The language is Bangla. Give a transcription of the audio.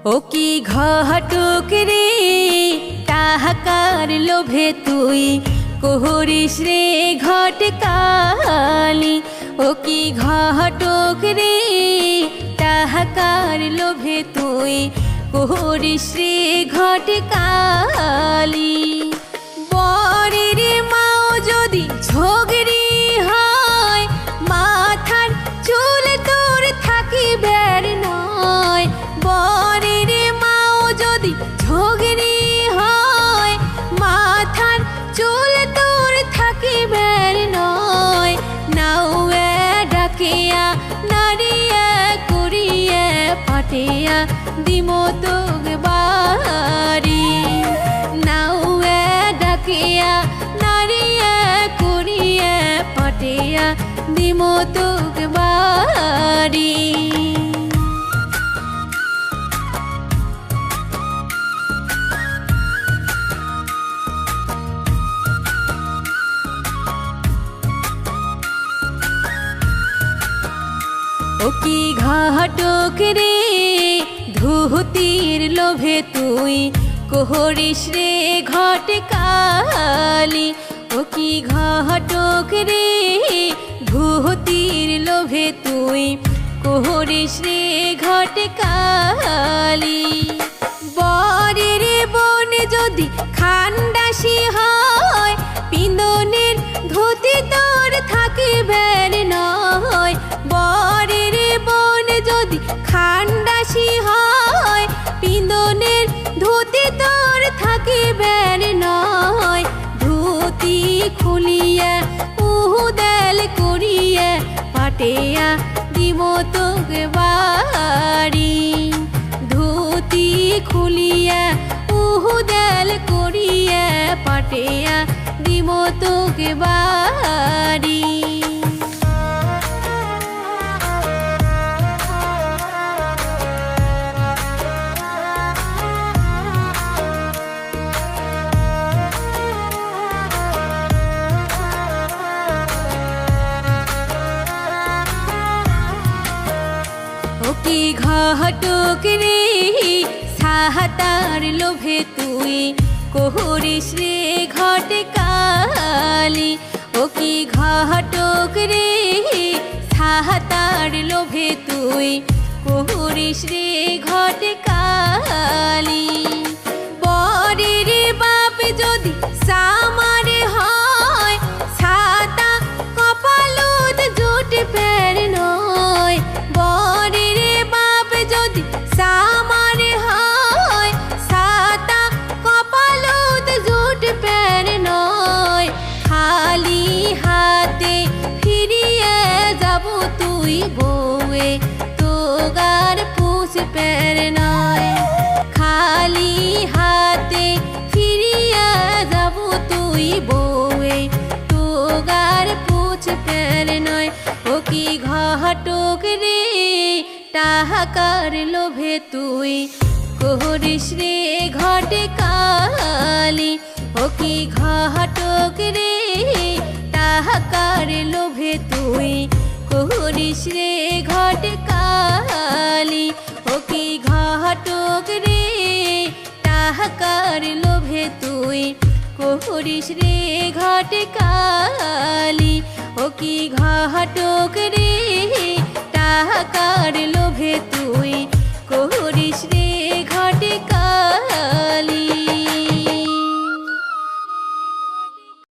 ও কি ঘটক রে টাহাকার লোভে তুই করিস রে ঘটকালি। ও কি ঘটক রে টাহাকার লোভে তুই করিস রে ঘটকালি। বরের মাও যদি ঝগড়ি হয় মাথার চুল তোর থাকিবের নয়। বরের মাও যদি ঝগড়ি হয় মাথার চুল তোর থাকিবের নয়। নাও ডাকিয়া নারিয়া করিয়া পাটিয়া দিমো তোগ বাড়ি। নাও ডাকিয়া নারিয়া করিয়া পাটিয়া দিমো তোগ বাড়ি। ও কি ঘটক রে ধুতির লোভে তুই করিস রে ঘটকালি। ও কি ঘটক রে ধুতির লোভে তুই করিস রে ঘটকালি। বরের বোন যদি খান্ডাসি হয় পিন্দনের ধুতি তোর থাকিবের নয়। বরের বোন যদি খান্ডাসি হয় পিন্দনের ধুতি তোর থাকিবের নয়। ধুতি খুলিয়া উহুদেল করিয়া পাটিয়া দিমো তোগ বাড়ি। ধুতি খুলিয়া উহুদেল করিয়া পাটিয়া দিমো তোগ বাড়ি। ও কি ঘটক রে সাহাতার লোভে তুই করিস রে ঘটকালি। ও কি ঘটক রে সাহাতার লোভে তুই করিস রে ঘটকালি। বরের বাপ যদি সামার হয় ছাতা কপালত জুট পের নয়। বরের বাপ যদি সামার হয় ছাতা কপালত জুট পের নয়। খালি হাতে ফিরিয়ে যাব তুই বউয়ে তোগার পুষ পের নয়। খালি হাতে ফিরিয়া যাব তুই বউয়ে তোগার পুছ পের নয়। ও কি ঘটক রে টাহাকার লোভে তুই করিস রে ঘটকালি। ও কি ঘটক রে টাহাকার লোভে তুই করিস রে ঘটকালি। ও কি ঘটক রে টাহাকার লোভে তুই করিস রে ঘটকালি। ও কি ঘটক রে